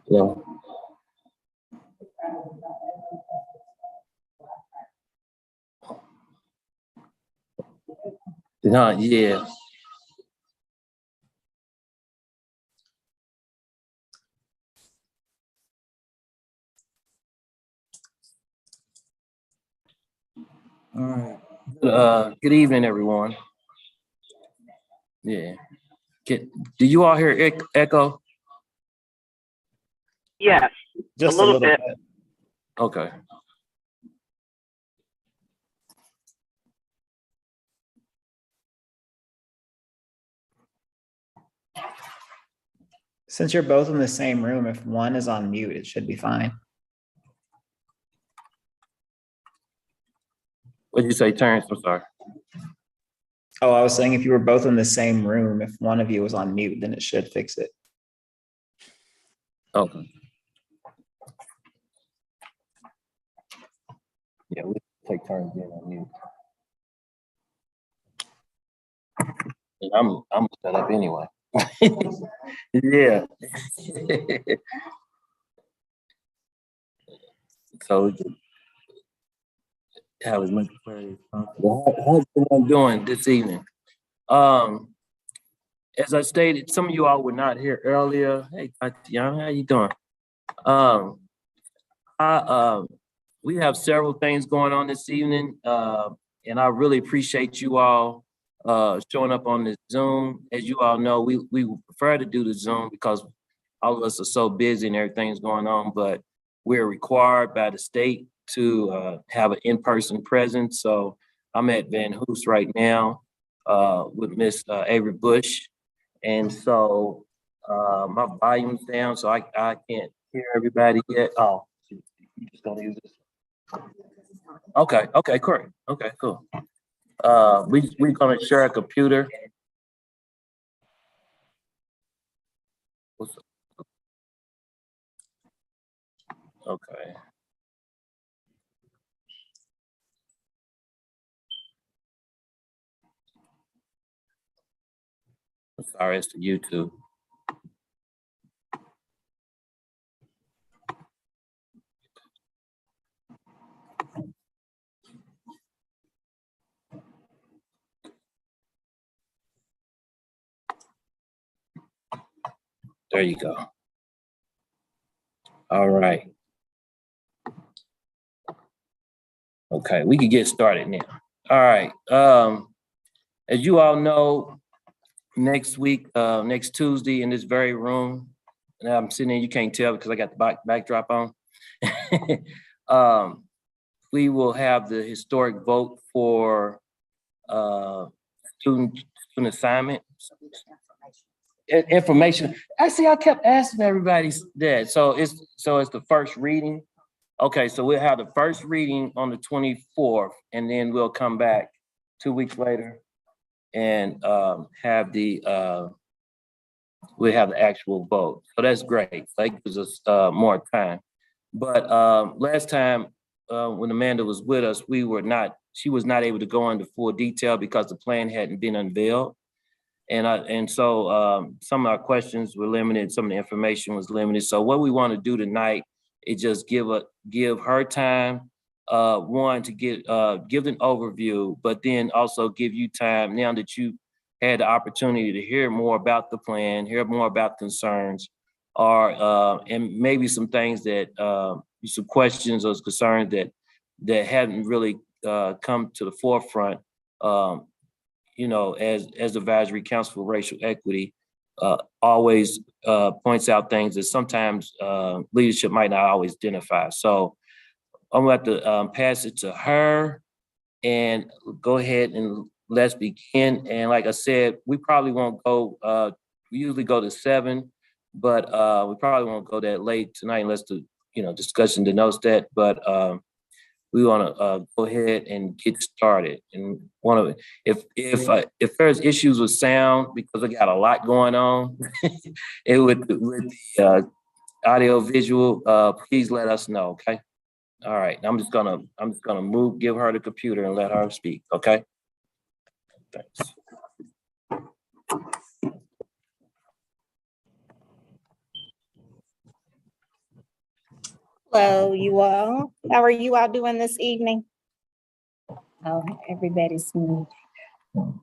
Yeah. No, yeah. All right. Good evening, everyone. Yeah. Do you all hear echo? Yes, Just a little bit. Okay. Since you're both in the same room, if one is on mute, it should be fine. What did you say, Terrence? I'm sorry. Oh, I was saying if you were both in the same room, if one of you was on mute, then it should fix it. Okay. Yeah, we take turns being on mute. And I'm set up anyway. Yeah. So have as much clarity as possible. How's everyone doing this evening? As I stated, some of you all were not here earlier. Hey, Tatiana, how you doing? Um, I we have several things going on this evening, and I really appreciate you all showing up on this Zoom. As you all know, we prefer to do the Zoom because all of us are so busy and everything's going on, but we're required by the state to have an in-person presence. So I'm at Van Hoos right now with Miss Avery Bush. And so my volume's down, so I can't hear everybody yet. Oh, you just gonna use this? Okay, great. Okay, cool. We're gonna share a computer. What's okay. I'm sorry, it's the YouTube. There you go. All right. Okay, we can get started now. All right. As you all know, next week, next Tuesday in this very room, and I'm sitting there, you can't tell because I got the backdrop on. We will have the historic vote for student assignment. Information. Actually, I kept asking everybody that. So it's the first reading. Okay, so we'll have the first reading on the 24th, and then we'll come back 2 weeks later and have the we'll have the actual vote. So that's great. That gives us more time. But last time when Amanda was with us, she was not able to go into full detail because the plan hadn't been unveiled. And so some of our questions were limited, some of the information was limited. So what we want to do tonight is just give her time, one, to give an overview, but then also give you time now that you had the opportunity to hear more about the plan, hear more about concerns, or and maybe some things that some questions or concerns that hadn't really come to the forefront. You know, as Advisory Council for Racial Equity always points out things that sometimes leadership might not always identify. So I'm going to have to pass it to her and go ahead and let's begin. And like I said, we probably won't go, we usually go to 7, but we probably won't go that late tonight unless the discussion denotes that. But we want to go ahead and get started. And if there's issues with sound, because I got a lot going on, with the audio visual, please let us know. Okay. All right. I'm just gonna give her the computer and let her speak. Okay. Thanks. Hello, you all. How are you all doing this evening? Oh, everybody's muted.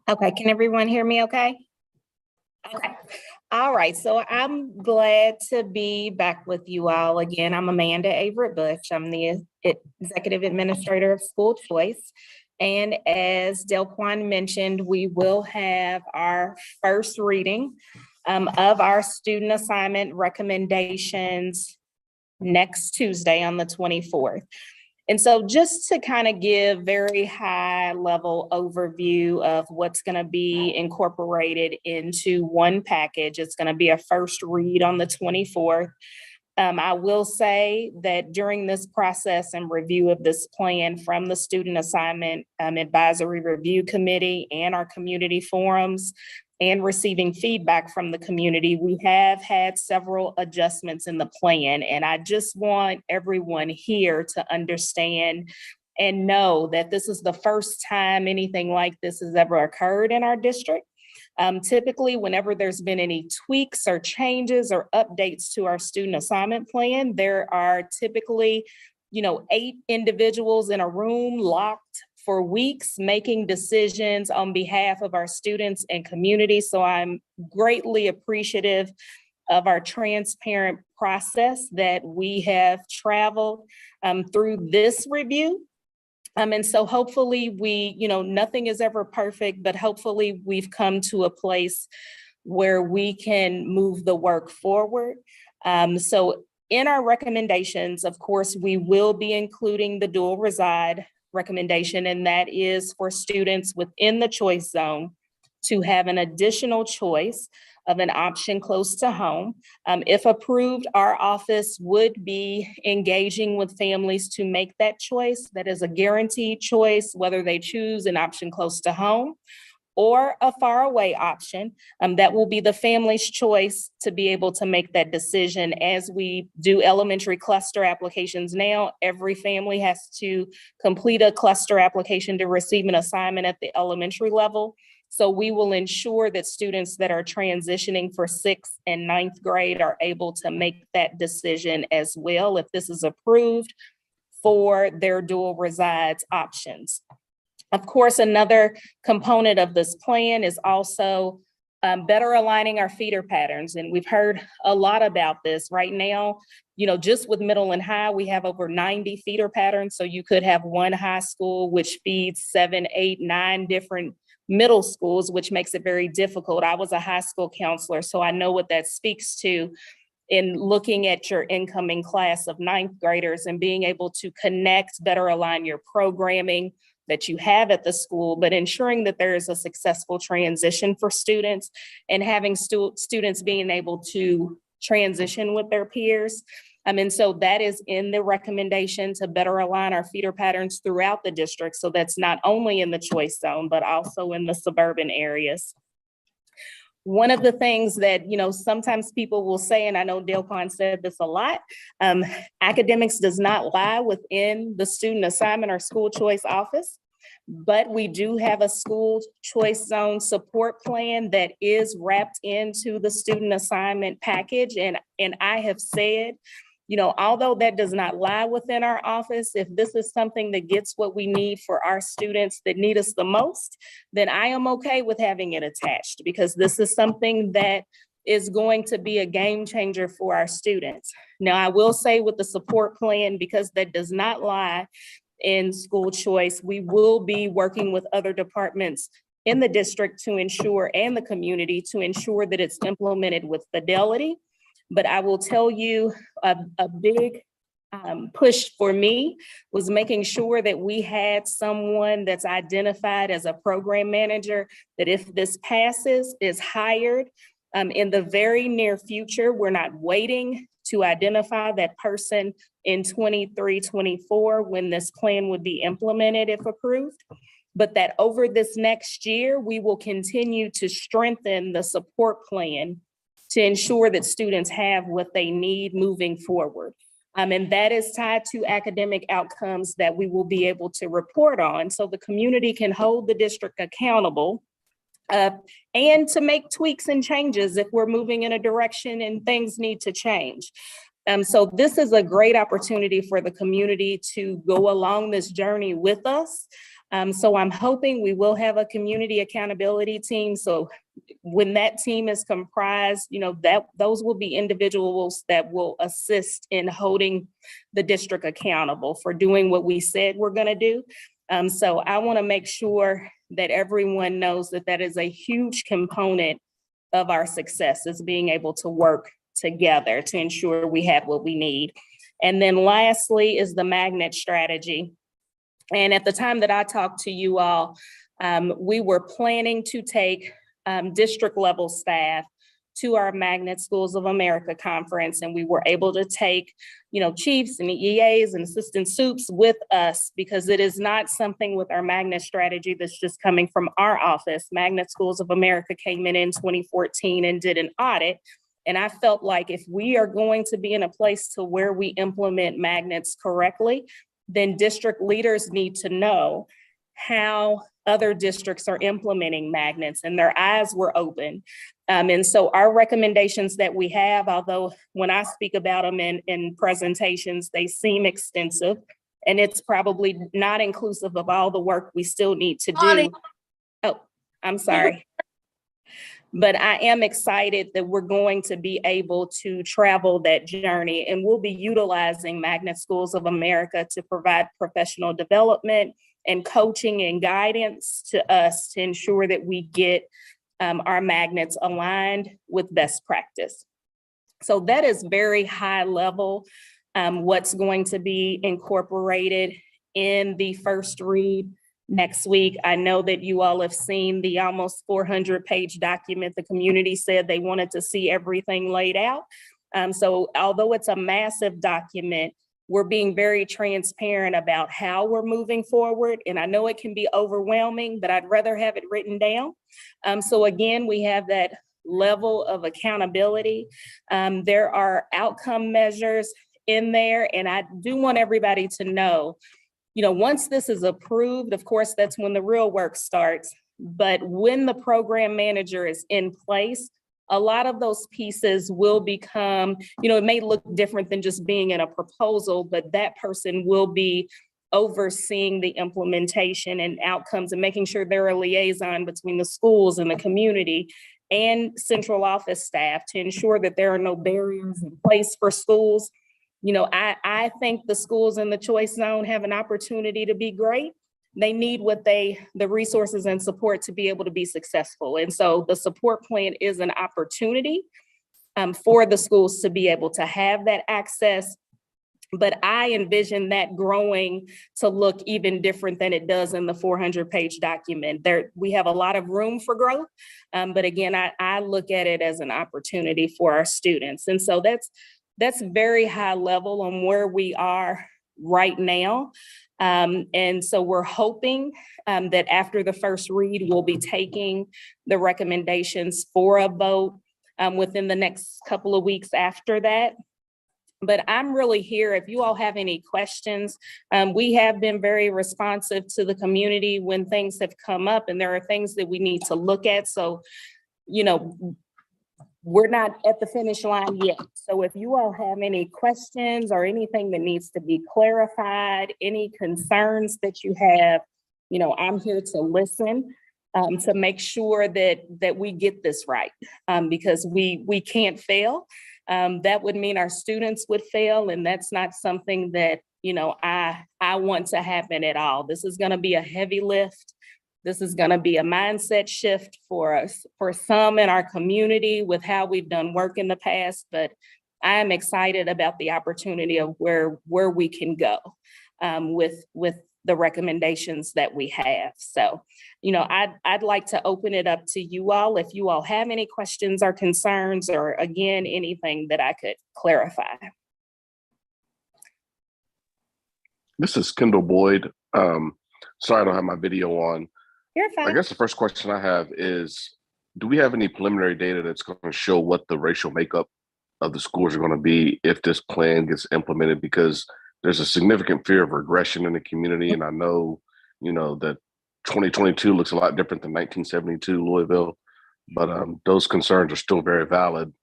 Okay, can everyone hear me okay? Okay. All right, so I'm glad to be back with you all again. I'm Amanda Averett Bush. I'm the Executive Administrator of School Choice. And as Delquan mentioned, we will have our first reading of our student assignment recommendations next Tuesday on the 24th. And so just to kind of give very high level overview of what's going to be incorporated into one package, it's going to be a first read on the 24th. I will say that during this process and review of this plan from the Student Assignment Advisory Review Committee and our community forums, and receiving feedback from the community, we have had several adjustments in the plan. And I just want everyone here to understand and know that this is the first time anything like this has ever occurred in our district. Typically, whenever there's been any tweaks or changes or updates to our student assignment plan, there are typically, 8 individuals in a room locked for weeks, making decisions on behalf of our students and community. So I'm greatly appreciative of our transparent process that we have traveled through this review. And so hopefully nothing is ever perfect, but hopefully we've come to a place where we can move the work forward. So in our recommendations, of course, we will be including the dual reside recommendation, and that is for students within the choice zone to have an additional choice of an option close to home. If approved, our office would be engaging with families to make that choice. That is a guaranteed choice, whether they choose an option close to home or a faraway option. That will be the family's choice to be able to make that decision. As we do elementary cluster applications now, every family has to complete a cluster application to receive an assignment at the elementary level. So we will ensure that students that are transitioning for 6th and 9th grade are able to make that decision as well, if this is approved, for their dual resides options. Of course, another component of this plan is also better aligning our feeder patterns. And we've heard a lot about this right now. Just with middle and high, we have over 90 feeder patterns. So you could have one high school which feeds 7, 8, 9 different middle schools, which makes it very difficult. I was a high school counselor, so I know what that speaks to in looking at your incoming class of 9th graders and being able to connect, better align your programming that you have at the school, but ensuring that there is a successful transition for students and having students being able to transition with their peers. And so that is in the recommendation to better align our feeder patterns throughout the district. So that's not only in the choice zone, but also in the suburban areas. One of the things that, sometimes people will say, and I know Delquan said this a lot, academics does not lie within the student assignment or school choice office, but we do have a school choice zone support plan that is wrapped into the student assignment package. And I have said, although that does not lie within our office, if this is something that gets what we need for our students that need us the most, then I am okay with having it attached, because this is something that is going to be a game changer for our students. Now, I will say with the support plan, because that does not lie in school choice, we will be working with other departments in the district to ensure, and the community to ensure, that it's implemented with fidelity. But I will tell you, a big push for me was making sure that we had someone that's identified as a program manager, that if this passes, is hired in the very near future. We're not waiting to identify that person in 23, 24 when this plan would be implemented if approved. But that over this next year, we will continue to strengthen the support plan to ensure that students have what they need moving forward. And that is tied to academic outcomes that we will be able to report on, so the community can hold the district accountable and to make tweaks and changes if we're moving in a direction and things need to change. So this is a great opportunity for the community to go along this journey with us. So I'm hoping we will have a community accountability team. So when that team is comprised, that those will be individuals that will assist in holding the district accountable for doing what we said we're going to do. So I want to make sure that everyone knows that that is a huge component of our success, is being able to work together to ensure we have what we need. And then lastly is the magnet strategy. And at the time that I talked to you all, we were planning to take district level staff to our Magnet Schools of America conference, and we were able to take, chiefs and EAs and assistant soups with us, because it is not something with our magnet strategy that's just coming from our office. Magnet Schools of America came in 2014 and did an audit. And I felt like if we are going to be in a place to where we implement magnets correctly, then district leaders need to know how other districts are implementing magnets, and their eyes were open. And so our recommendations that we have, although when I speak about them in presentations, they seem extensive, and it's probably not inclusive of all the work we still need to do. Oh, I'm sorry. But I am excited that we're going to be able to travel that journey, and we'll be utilizing Magnet Schools of America to provide professional development and coaching and guidance to us to ensure that we get our magnets aligned with best practice. So that is very high level, what's going to be incorporated in the first read next week. I know that you all have seen the almost 400-page document. The community said they wanted to see everything laid out. So although it's a massive document, we're being very transparent about how we're moving forward. And I know it can be overwhelming, but I'd rather have it written down. So again, we have that level of accountability. There are outcome measures in there. And I do want everybody to know, once this is approved, of course, that's when the real work starts. But when the program manager is in place, a lot of those pieces will become, it may look different than just being in a proposal, but that person will be overseeing the implementation and outcomes and making sure they're a liaison between the schools and the community and central office staff to ensure that there are no barriers in place for schools. I think the schools in the choice zone have an opportunity to be great. They need the resources and support to be able to be successful. And so the support plan is an opportunity for the schools to be able to have that access. But I envision that growing to look even different than it does in the 400-page document. We have a lot of room for growth. But again, I look at it as an opportunity for our students. And so that's very high level on where we are right now. And so we're hoping that after the first read, we'll be taking the recommendations for a vote within the next couple of weeks after that. But I'm really here if you all have any questions. We have been very responsive to the community when things have come up, and there are things that we need to look at. So, we're not at the finish line yet. So if you all have any questions or anything that needs to be clarified, any concerns that you have, I'm here to listen to make sure that we get this right, because we can't fail. That would mean our students would fail, and that's not something that I want to happen at all. This is going to be a heavy lift. This is going to be a mindset shift for us, for some in our community with how we've done work in the past. But I am excited about the opportunity of where we can go with the recommendations that we have. So, I'd like to open it up to you all if you all have any questions or concerns, or again, anything that I could clarify. This is Kendall Boyd. Sorry, I don't have my video on. You're fine. I guess the first question I have is, do we have any preliminary data that's going to show what the racial makeup of the schools are going to be if this plan gets implemented? Because there's a significant fear of regression in the community. And I know, that 2022 looks a lot different than 1972 Louisville, but those concerns are still very valid.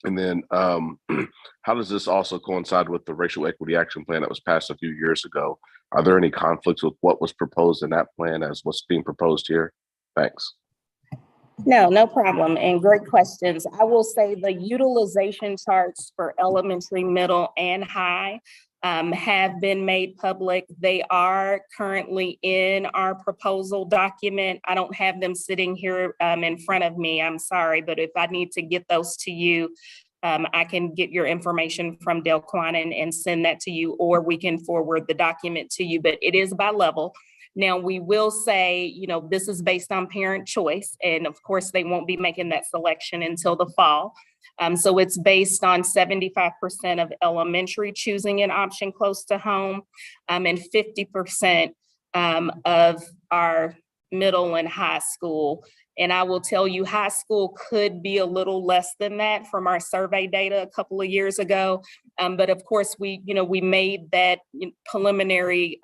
And then how does this also coincide with the racial equity action plan that was passed a few years ago? Are there any conflicts with what was proposed in that plan as what's being proposed here? Thanks. No, no problem. And great questions. I will say the utilization charts for elementary, middle, and high have been made public. They are currently in our proposal document. I don't have them sitting here in front of me. I'm sorry, but if I need to get those to you, I can get your information from Delquan and send that to you, or we can forward the document to you, but it is by level. Now, we will say, you know, this is based on parent choice, and of course, they won't be making that selection until the fall. So it's based on 75% of elementary choosing an option close to home, and 50% of our middle and high school. And I will tell you, high school could be a little less than that from our survey data a couple of years ago. But of course, we made that preliminary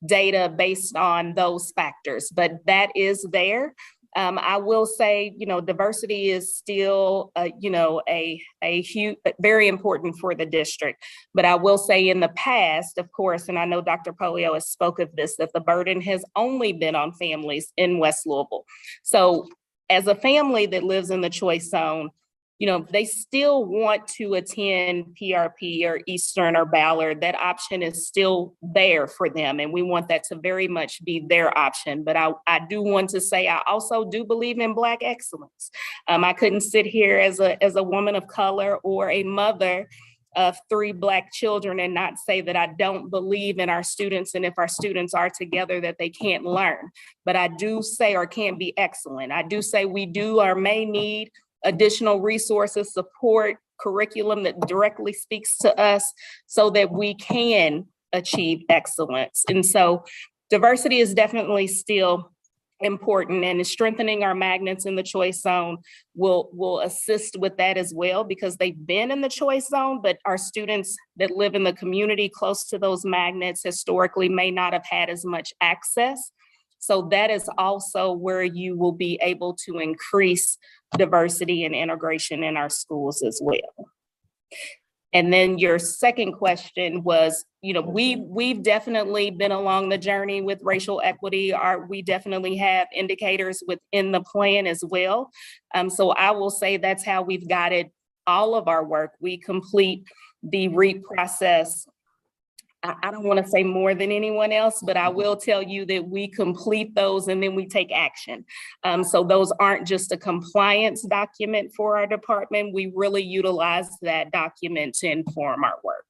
data based on those factors, but that is there. I will say, diversity is still, a huge, very important for the district. But I will say in the past, of course, and I know Dr. Polio has spoke of this, that the burden has only been on families in West Louisville. So as a family that lives in the choice zone, they still want to attend PRP or Eastern or Ballard. That option is still there for them. And we want that to very much be their option. But I do want to say, I also do believe in Black excellence. I couldn't sit here as a woman of color or a mother of 3 Black children and not say that I don't believe in our students, and if our students are together that they can't learn. But I do say, or can't be excellent. I do say we do or may need additional resources, support, curriculum that directly speaks to us so that we can achieve excellence. And so diversity is definitely still important, and strengthening our magnets in the choice zone will assist with that as well, because they've been in the choice zone, but our students that live in the community close to those magnets historically may not have had as much access. So that is also where you will be able to increase diversity and integration in our schools as well. And then your second question was, we've definitely been along the journey with racial equity. We definitely have indicators within the plan as well. So I will say that's how we've guided all of our work. We complete the REAP process. I don't want to say more than anyone else, but I will tell you that we complete those and then we take action. So those aren't just a compliance document for our department. We really utilize that document to inform our work.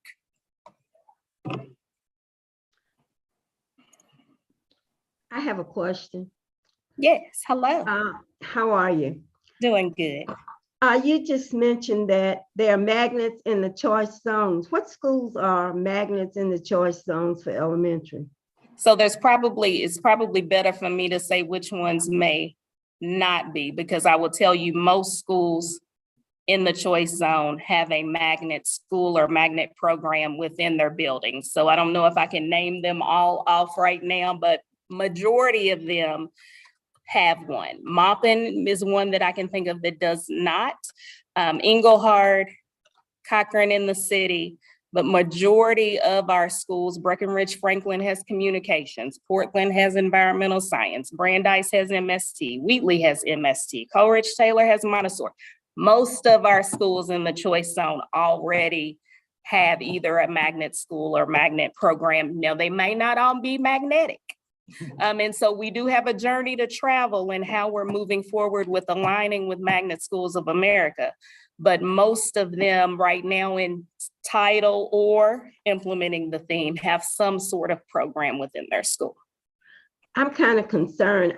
I have a question. Yes, hello. How are you? Doing good. You just mentioned that there are magnets in the choice zones. What schools are magnets in the choice zones for elementary? So it's probably better for me to say which ones may not be, because I will tell you most schools in the choice zone have a magnet school or magnet program within their buildings. So I don't know if I can name them all off right now, but majority of them have one. Maupin is one that I can think of that does not. Engelhard, Cochran in the city, but majority of our schools, Breckenridge Franklin has communications, Portland has environmental science, Brandeis has MST, Wheatley has MST, Coleridge Taylor has Montessori. Most of our schools in the choice zone already have either a magnet school or magnet program. Now, they may not all be magnetic. And so we do have a journey to travel in how we're moving forward with aligning with Magnet Schools of America. But most of them right now in title or implementing the theme have some sort of program within their school. I'm kind of concerned.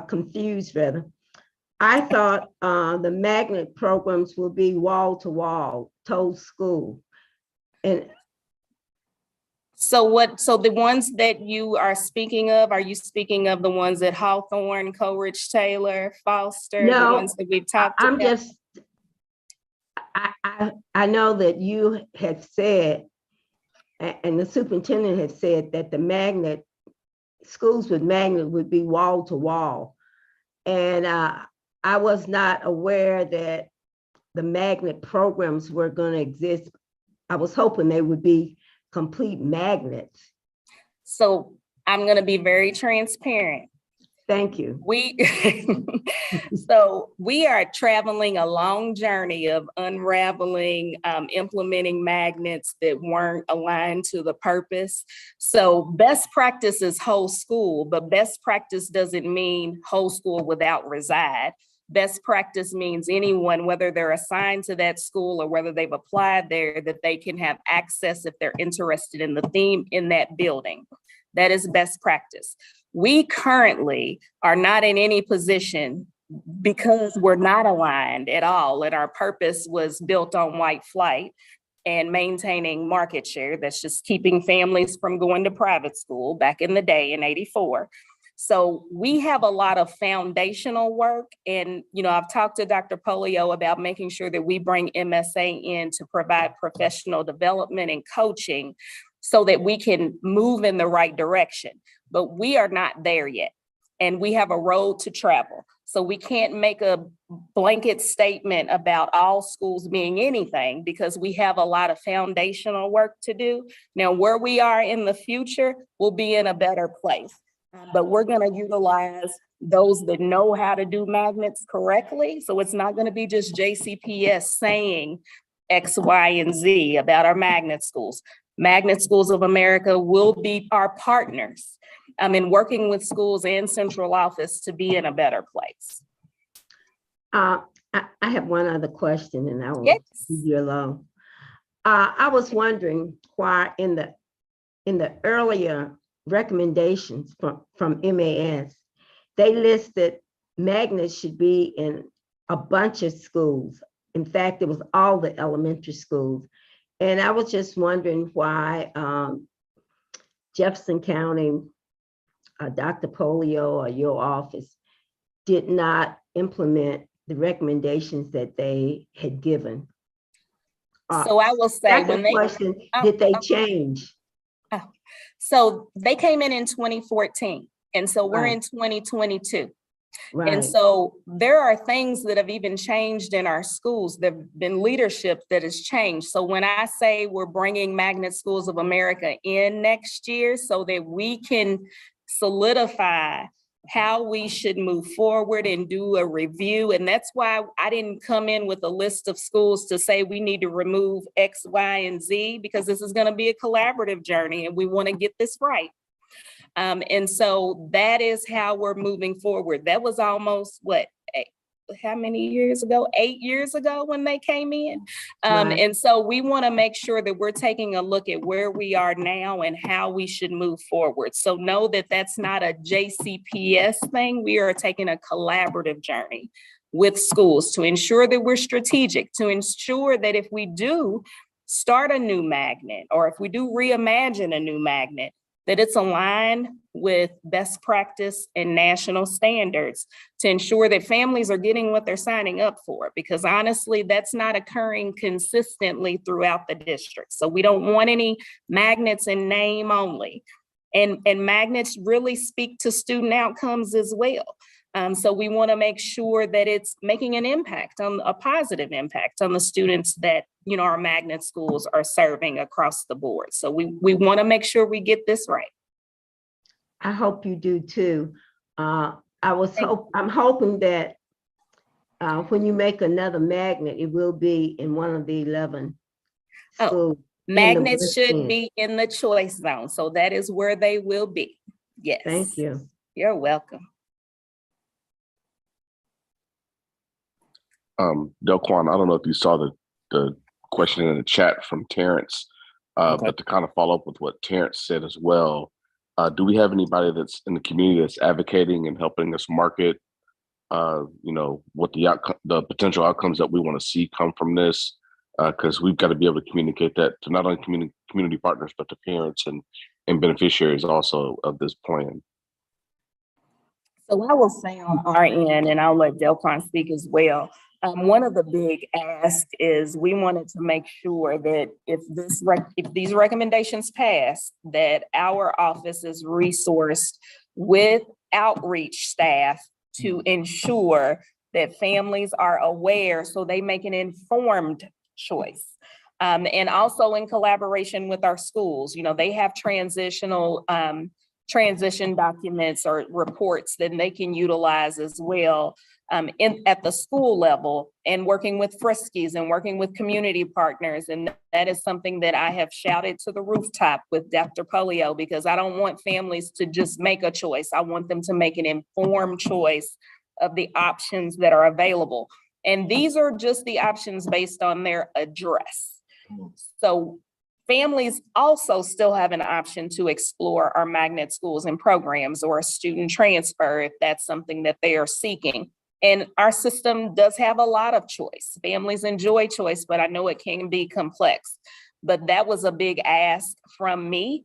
Confused rather. I thought the magnet programs will be wall to wall, told school. And so the ones that you are speaking of, are you speaking of the ones at Hawthorne, Coleridge Taylor, Foster? No, the ones that we've talked about? I know that you had said, and the superintendent had said that the schools with magnet would be wall to wall. And I was not aware that the magnet programs were going to exist. I was hoping they would be complete magnets. So I'm going to be very transparent. Thank you. So we are traveling a long journey of unraveling, implementing magnets that weren't aligned to the purpose. So best practice is whole school, but best practice doesn't mean whole school without reside. Best practice means anyone, whether they're assigned to that school or whether they've applied there, that they can have access if they're interested in the theme in that building. That is best practice. We currently are not in any position because we're not aligned at all, and our purpose was built on white flight and maintaining market share. That's just keeping families from going to private school back in the day in '84. So we have a lot of foundational work, and I've talked to Dr. Polio about making sure that we bring MSA in to provide professional development and coaching so that we can move in the right direction. But we are not there yet, and we have a road to travel. So we can't make a blanket statement about all schools being anything because we have a lot of foundational work to do. Now, where we are in the future, we'll be in a better place. But we're going to utilize those that know how to do magnets correctly. So it's not going to be just JCPS saying X, Y, and Z about our magnet schools. Magnet Schools of America will be our partners in working with schools and central office to be in a better place. I have one other question, and I will Yes. leave you alone. I was wondering why in the earlier recommendations from MAS, they listed magnets should be in a bunch of schools. In fact, it was all the elementary schools. And I was just wondering why Jefferson County, Dr. Polio, or your office did not implement the recommendations that they had given. So I will say, That's when the they question, did they change? So they came in 2014, and so we're Right. in 2022. Right. And so there are things that have even changed in our schools. There have been leadership that has changed. So when I say we're bringing Magnet Schools of America in next year so that we can solidify how we should move forward and do a review. And that's why I didn't come in with a list of schools to say we need to remove X, Y, and Z, because this is going to be a collaborative journey and we want to get this right. And so that is how we're moving forward. That was almost how many years ago? 8 years ago when they came in. Right. And so we want to make sure that we're taking a look at where we are now and how we should move forward. So know that that's not a JCPS thing. We are taking a collaborative journey with schools to ensure that we're strategic, to ensure that if we do start a new magnet or if we do reimagine a new magnet, that it's aligned with best practice and national standards to ensure that families are getting what they're signing up for, because honestly, that's not occurring consistently throughout the district. So we don't want any magnets in name only. And magnets really speak to student outcomes as well. So we want to make sure that it's making an impact, on a positive impact on the students that our magnet schools are serving across the board. So we want to make sure we get this right. I hope you do too. I'm hoping that when you make another magnet, it will be in one of the 11 schools. Magnets should be in the choice zone. So that is where they will be. Yes. Thank you. You're welcome. Delquan, I don't know if you saw the question in the chat from Terrence, but to kind of follow up with what Terrence said as well, do we have anybody that's in the community that's advocating and helping us market, what the potential outcomes that we want to see come from this? Because we've got to be able to communicate that to not only community partners, but to parents and beneficiaries also of this plan. So I will say on our end, and I'll let Delquan speak as well. One of the big asks is we wanted to make sure that if these recommendations pass, that our office is resourced with outreach staff to ensure that families are aware so they make an informed choice. And also in collaboration with our schools, they have transition documents or reports that they can utilize as well at the school level, and working with Friskies and working with community partners. And that is something that I have shouted to the rooftop with Dr. Polio, because I don't want families to just make a choice. I want them to make an informed choice of the options that are available. And these are just the options based on their address. So families also still have an option to explore our magnet schools and programs, or a student transfer if that's something that they are seeking. And our system does have a lot of choice. Families enjoy choice, but I know it can be complex. But that was a big ask from me,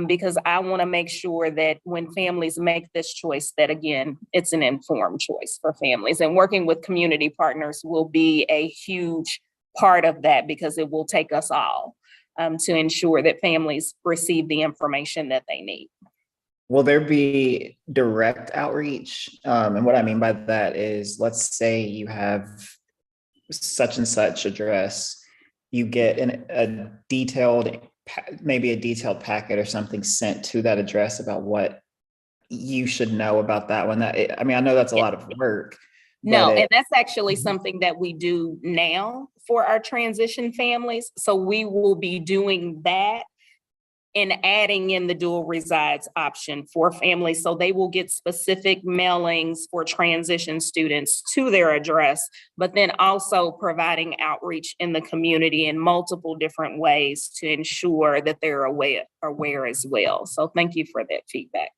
because I want to make sure that when families make this choice, that again, it's an informed choice for families. And working with community partners will be a huge part of that, because it will take us all to ensure that families receive the information that they need. Will there be direct outreach? And what I mean by that is, let's say you have such and such address, you get maybe a detailed packet or something sent to that address about what you should know about that one. I know that's a lot of work. No, and that's actually something that we do now for our transition families. So we will be doing that and adding in the dual resides option for families. So they will get specific mailings for transition students to their address, but then also providing outreach in the community in multiple different ways to ensure that they're aware as well. So thank you for that feedback.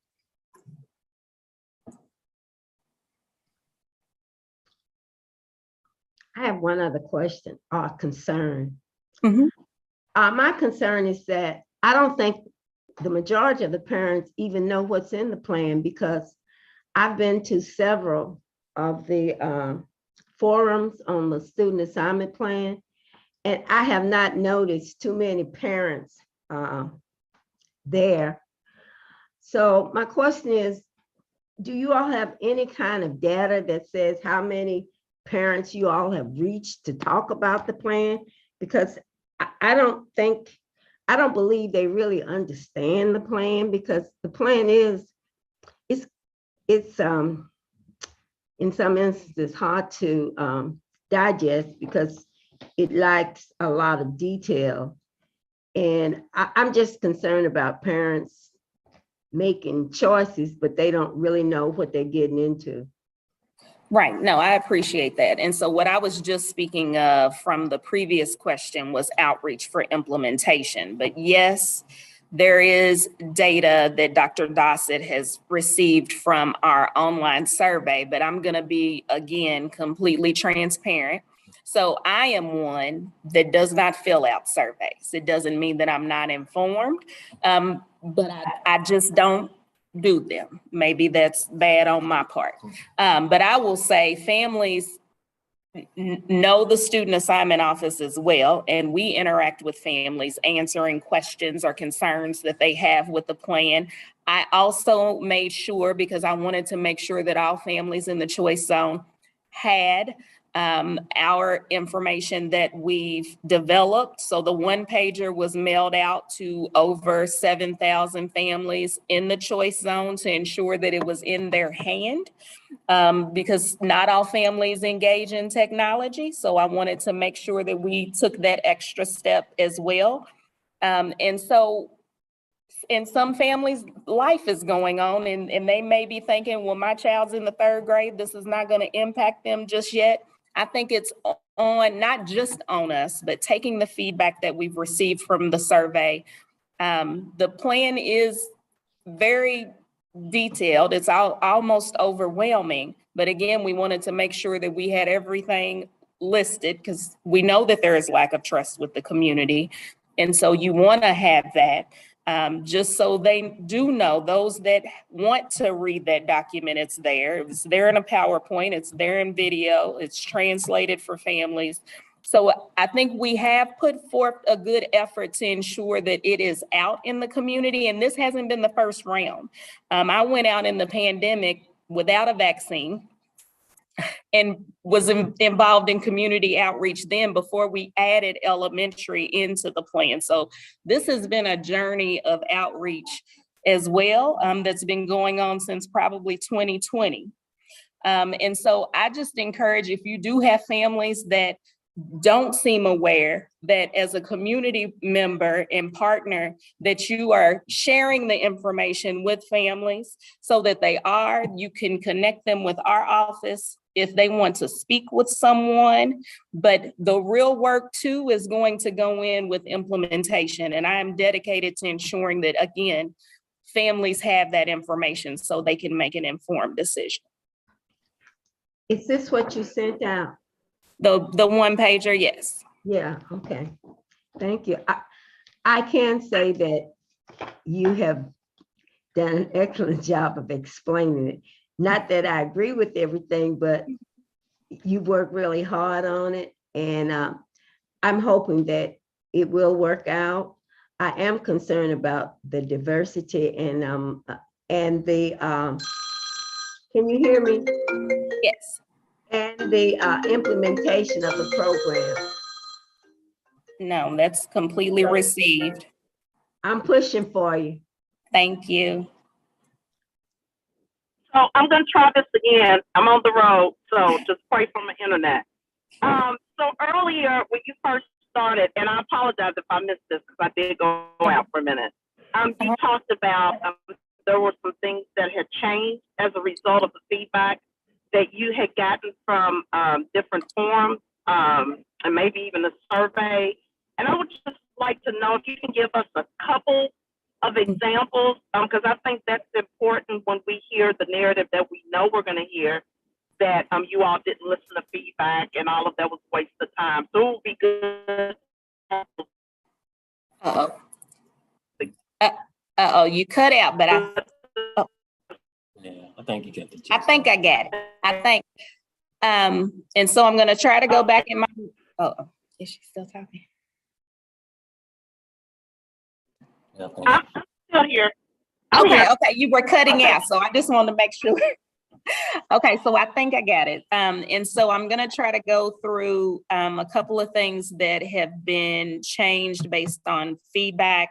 I have one other question or concern. Mhm. My concern is that I don't think the majority of the parents even know what's in the plan, because I've been to several of the forums on the student assignment plan, and I have not noticed too many parents there. So my question is, do you all have any kind of data that says how many parents you all have reached to talk about the plan? Because I don't believe they really understand the plan, because the plan it's in some instances hard to digest, because it lacks a lot of detail. And I'm just concerned about parents making choices, but they don't really know what they're getting into. Right. No, I appreciate that. And so what I was just speaking of from the previous question was outreach for implementation. But yes, there is data that Dr. Dossett has received from our online survey, but I'm going to be, again, completely transparent. So I am one that does not fill out surveys. It doesn't mean that I'm not informed, but I just don't do them. Maybe that's bad on my part. But I will say families know the student assignment office as well, and we interact with families answering questions or concerns that they have with the plan. I also made sure, because I wanted to make sure that all families in the choice zone had our information that we've developed. So the one pager was mailed out to over 7,000 families in the choice zone to ensure that it was in their hand, because not all families engage in technology. So I wanted to make sure that we took that extra step as well. And so in some families, life is going on, and they may be thinking, well, my child's in the 3rd grade, this is not going to impact them just yet. I think it's on, not just on us, but taking the feedback that we've received from the survey. The plan is very detailed. It's almost overwhelming. But again, we wanted to make sure that we had everything listed, because we know that there is lack of trust with the community. And so you want to have that. Just so they do know, those that want to read that document, it's there. It's there in a PowerPoint, it's there in video, it's translated for families. So I think we have put forth a good effort to ensure that it is out in the community. And this hasn't been the first round. I went out in the pandemic without a vaccine. and was involved in community outreach then before we added elementary into the plan. So this has been a journey of outreach as well, that's been going on since probably 2020. And so I just encourage, if you do have families that don't seem aware, that as a community member and partner, that you are sharing the information with families so that you can connect them with our office if they want to speak with someone. But the real work too is going to go in with implementation. And I am dedicated to ensuring that, again, families have that information so they can make an informed decision. Is this what you sent out? The one pager, yes. Yeah, okay. Thank you. I can say that you have done an excellent job of explaining it. Not that I agree with everything, but you worked really hard on it. And I'm hoping that it will work out. I am concerned about the diversity and the, can you hear me? Yes. And the implementation of the program. No, that's completely received. I'm pushing for you. Thank you. So I'm going to try this again. I'm on the road, so just pray for my internet. So earlier when you first started, and I apologize if I missed this because I did go out for a minute. You talked about there were some things that had changed as a result of the feedback that you had gotten from different forums, and maybe even a survey. And I would just like to know if you can give us a couple of examples, because I think that's important when we hear the narrative that we know we're going to hear, that you all didn't listen to feedback and all of that was a waste of time. So it would be good. Uh-oh. Uh-oh, you cut out, but Yeah, I think you got the. I think I got it. I think. And so I'm going to try to go back in my, is she still talking? I'm still here. I'm Okay, here. okay, you were cutting out, so I just wanted to make sure. Okay, so I think I got it. And so I'm gonna try to go through a couple of things that have been changed based on feedback.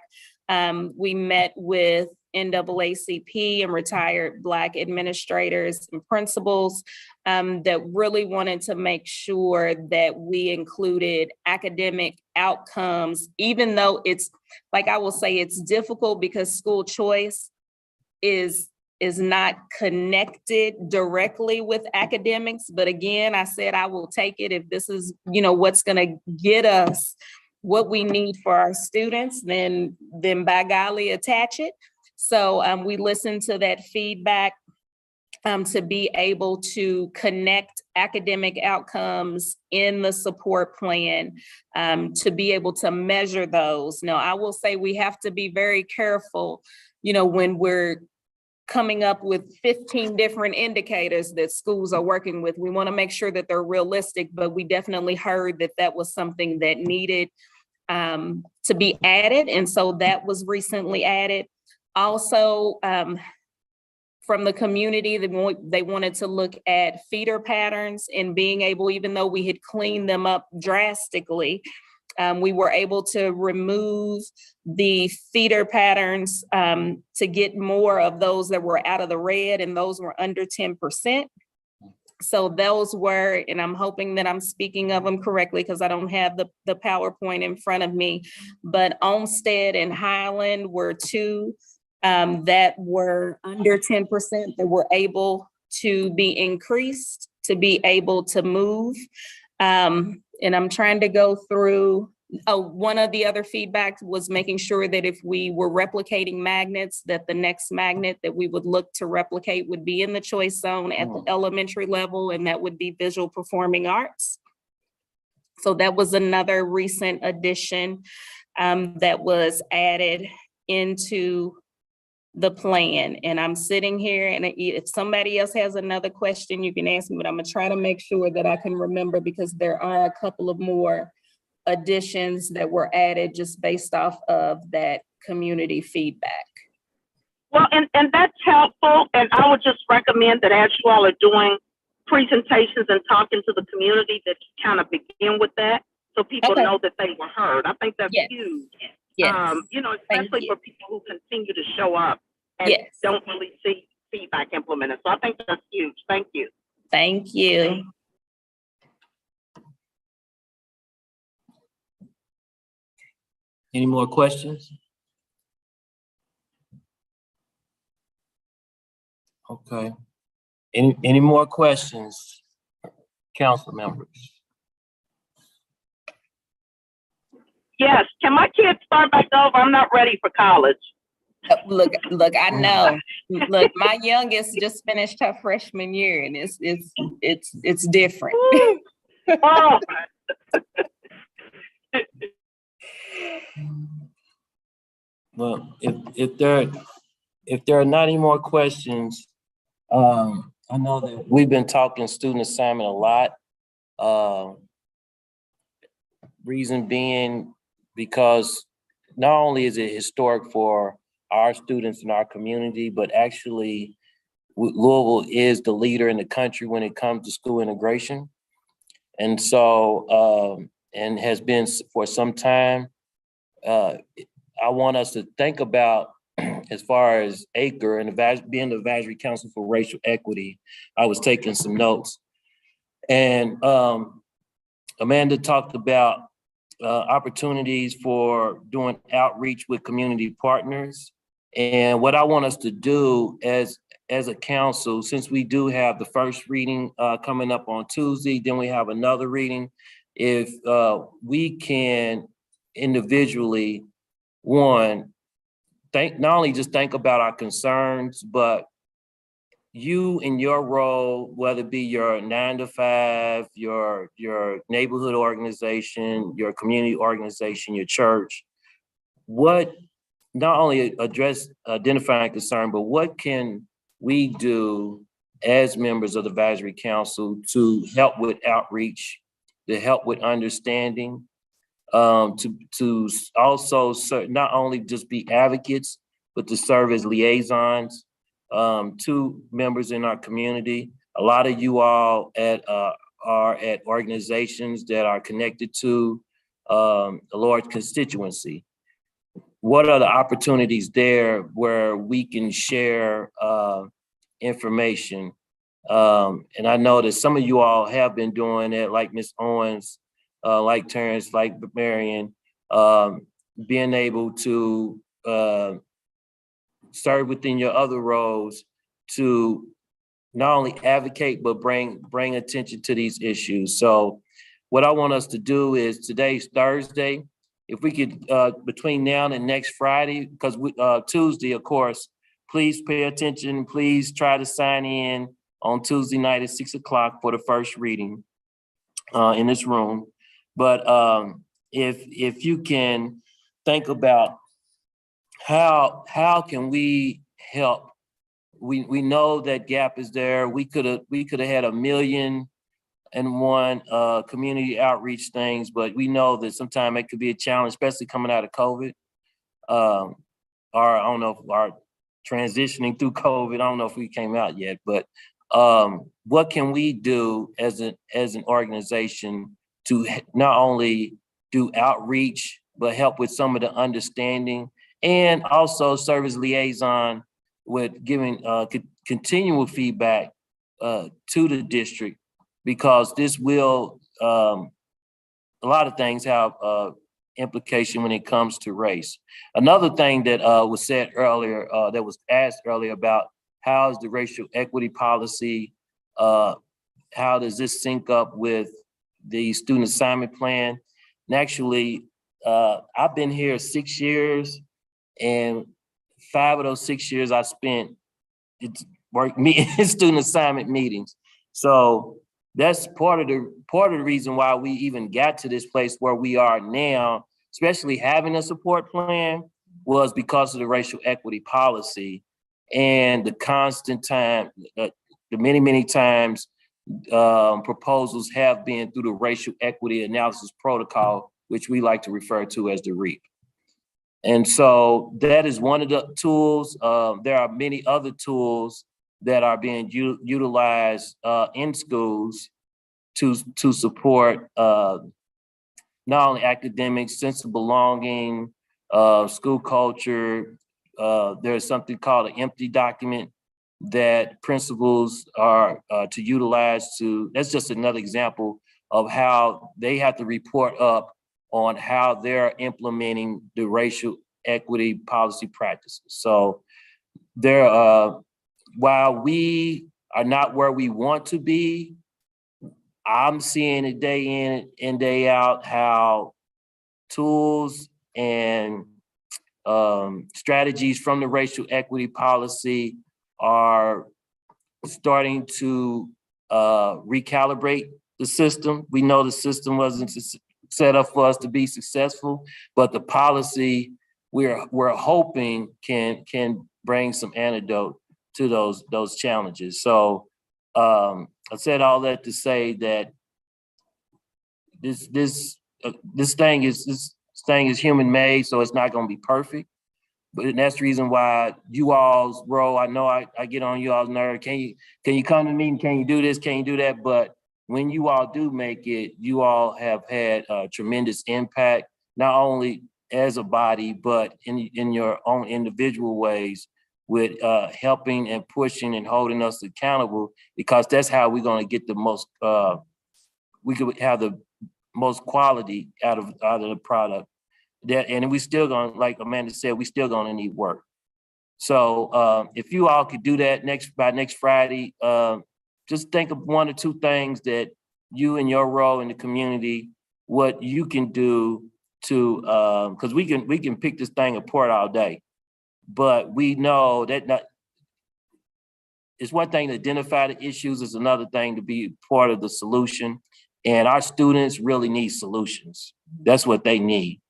We met with NAACP and retired Black administrators and principals that really wanted to make sure that we included academic outcomes, even though it's, like I will say, it's difficult because school choice is not connected directly with academics. But again, I said I will take it if this is, what's gonna get us what we need for our students, then by golly, attach it. So we listened to that feedback to be able to connect academic outcomes in the support plan, to be able to measure those. Now, I will say we have to be very careful, when we're coming up with 15 different indicators that schools are working with. We want to make sure that they're realistic, but we definitely heard that that was something that needed to be added. And so that was recently added. Also, from the community, they wanted to look at feeder patterns and being able, even though we had cleaned them up drastically, we were able to remove the feeder patterns to get more of those that were out of the red, and those were under 10%. So those were, and I'm hoping that I'm speaking of them correctly because I don't have the PowerPoint in front of me, but Olmsted and Highland were two that were under 10% that were able to be increased, to be able to move. And I'm trying to go through, one of the other feedback was making sure that if we were replicating magnets, that the next magnet that we would look to replicate would be in the choice zone at the elementary level, and that would be visual performing arts. So that was another recent addition that was added into the plan. And I'm sitting here, and if somebody else has another question, you can ask me, but I'm gonna try to make sure that I can remember because there are a couple of more additions that were added just based off of that community feedback. Well, and that's helpful. And I would just recommend that as you all are doing presentations and talking to the community that kind of begin with that, so people Okay. know that they were heard. I think that's Yes. huge. Yes, Thank Especially you. for people who continue to show up and yes. don't really see feedback implemented. So I think that's huge. Thank you. Thank you. Any more questions? Okay. Any more questions, council members? Yes. Can my kids start back over? I'm not ready for college. Look, I know. Look, my youngest just finished her freshman year, and it's different. Oh, Well, if there are not any more questions, I know that we've been talking student assignment a lot. Reason being because not only is it historic for our students in our community, but actually Louisville is the leader in the country when it comes to school integration. And so, and has been for some time. I want us to think about, as far as ACRE and being the Advisory Council for Racial Equity, I was taking some notes. And Amanda talked about opportunities for doing outreach with community partners. And what I want us to do as a council, since we do have the first reading coming up on Tuesday, then we have another reading, if we can individually, one, not only just think about our concerns, but you in your role, whether it be your 9 to 5, your neighborhood organization, your community organization, your church, what not only address identifying concern, but what can we do as members of the advisory council to help with outreach, to help with understanding, to also not only just be advocates, but to serve as liaisons to members in our community. A lot of you all are at organizations that are connected to a large constituency. What are the opportunities there where we can share information? And I know that some of you all have been doing it, like Ms. Owens, like Terrence, like Marion, being able to serve within your other roles to not only advocate, but bring attention to these issues. So what I want us to do is, today's Thursday, if we could, between now and next Friday, because Tuesday, of course, please pay attention. Please try to sign in on Tuesday night at 6 o'clock for the first reading in this room. But if you can think about how can we help? We know that gap is there. We could have had 1,000,001 community outreach things, but we know that sometimes it could be a challenge, especially coming out of COVID. Or I don't know if our transitioning through COVID, I don't know if we came out yet, but what can we do as an organization to not only do outreach, but help with some of the understanding, and also serve as liaison with giving continual feedback to the district, because this will, a lot of things have implication when it comes to race. Another thing that was said earlier, that was asked earlier about how is the racial equity policy, how does this sync up with the student assignment plan? And actually, I've been here 6 years, and 5 of those 6 years I spent in student assignment meetings. So that's part of the reason why we even got to this place where we are now, especially having a support plan, was because of the racial equity policy and the constant time, the many times proposals have been through the racial equity analysis protocol, which we like to refer to as the REAP. And so that is one of the tools. There are many other tools that are being utilized in schools to support not only academics, sense of belonging, school culture. There's something called an empty document that principals are to utilize to, that's just another example of how they have to report up on how they're implementing the racial equity policy practices. So there, while we are not where we want to be, I'm seeing it day in and day out how tools and strategies from the racial equity policy are starting to recalibrate the system. We know the system wasn't set up for us to be successful, but the policy we're hoping can bring some antidote to those challenges. So I said all that to say that this thing is human made, so it's not going to be perfect. But that's the reason why you all's role. I know I get on you all's nerve. Can you come to me and can you do this? Can you do that? But when you all do make it, you all have had a tremendous impact, not only as a body, but in your own individual ways, with helping and pushing and holding us accountable, because that's how we're going to get the most, we could have the most quality out of the product. That, and we still going to, like Amanda said, we still going to need work. So if you all could do that by next Friday, just think of one or two things that you and your role in the community, what you can do to, because we can pick this thing apart all day. But we know that it's one thing to identify the issues, it's another thing to be part of the solution. And our students really need solutions. That's what they need.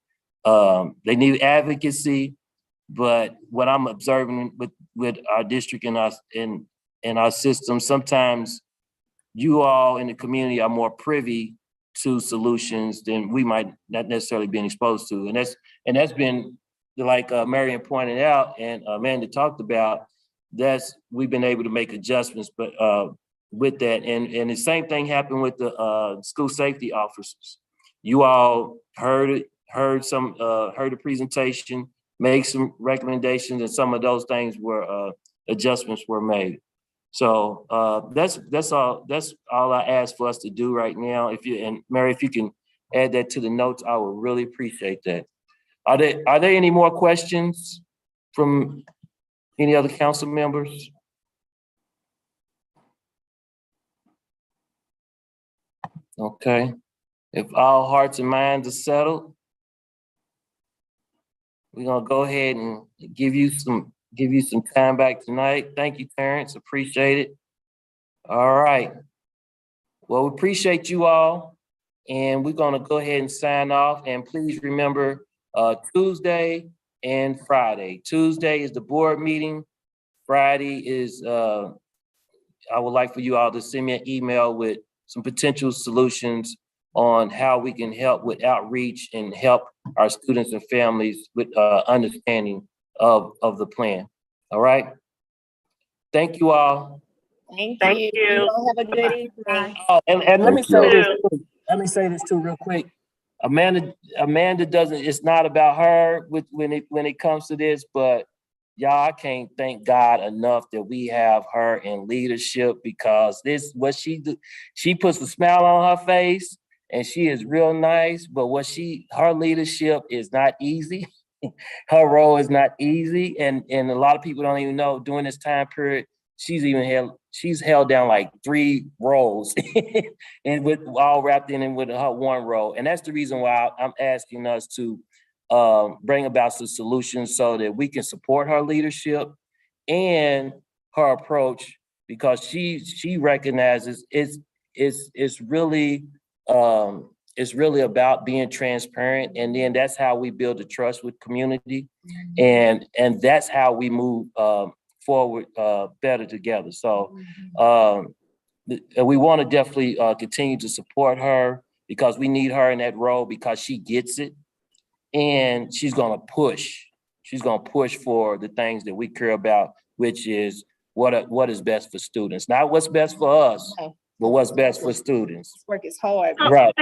They need advocacy, but what I'm observing with our district and our system, sometimes you all in the community are more privy to solutions than we might not necessarily been exposed to. And that's been, like Marion pointed out and Amanda talked about, we've been able to make adjustments, but with that, and the same thing happened with the school safety officers. You all heard the presentation, make some recommendations, and some of those things were adjustments were made. So that's all I ask for us to do right now. And Mary, if you can add that to the notes, I would really appreciate that. Are there any more questions from any other council members? Okay, if all hearts and minds are settled, we're gonna go ahead and give you some time back tonight. Thank you, Terrence, appreciate it. All right, well, we appreciate you all, and we're gonna go ahead and sign off, and please remember Tuesday and Friday. Tuesday is the board meeting. Friday is, I would like for you all to send me an email with some potential solutions on how we can help with outreach and help our students and families with understanding of the plan. All right. Thank you all. Thank you. You all have a good evening. Oh, and let me say Thank this. Let me say this too, real quick. Amanda doesn't. It's not about her when it comes to this, but y'all, I can't thank God enough that we have her in leadership, because what she do. She puts a smile on her face, and she is real nice. But her leadership is not easy. Her role is not easy, and a lot of people don't even know during this time period she's held down like 3 roles and with all wrapped in with her one role. And that's the reason why I'm asking us to bring about some solutions so that we can support her leadership and her approach, because she recognizes it's really about being transparent, and then that's how we build the trust with community, and that's how we move forward better together. So we want to definitely continue to support her, because we need her in that role, because she gets it, and she's gonna push for the things that we care about, which is what is best for students, not what's best for us, but what's best for students. This work is hard. So, Right.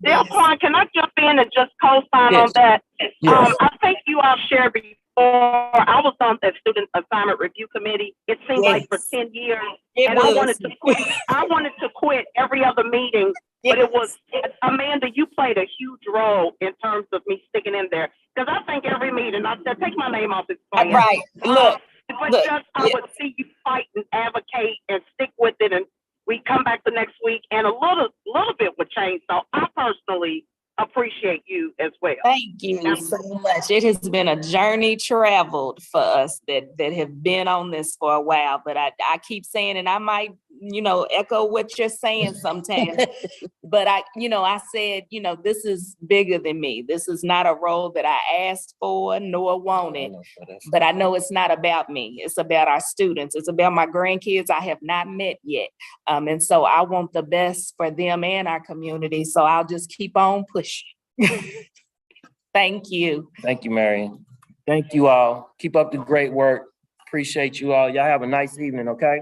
Delquan, can I jump in and just co-sign on Yes. that? Yes. I think you all shared before, I was on the Student Assignment Review Committee. It seemed like for Yes. 10 years, It and I was. wanted to quit. I wanted to quit every other meeting, but it was, Amanda, you played a huge role in terms of me sticking in there. Because I think every meeting, I said, take my name off this plan. Right, look, But look, just, I would see you fight and advocate and stick with it, and we come back the next week, and a little bit would change. So I personally appreciate you as well. thank you so much. It has been a journey traveled for us that have been on this for a while, but I keep saying, and I might, echo what you're saying sometimes. But I said, this is bigger than me. This is not a role that I asked for nor wanted, but I know it's not about me. It's about our students. It's about my grandkids I have not met yet. And so I want the best for them and our community. So I'll just keep on pushing. Thank you. Thank you, Marion. Thank you all. Keep up the great work. Appreciate you all. Y'all have a nice evening, okay?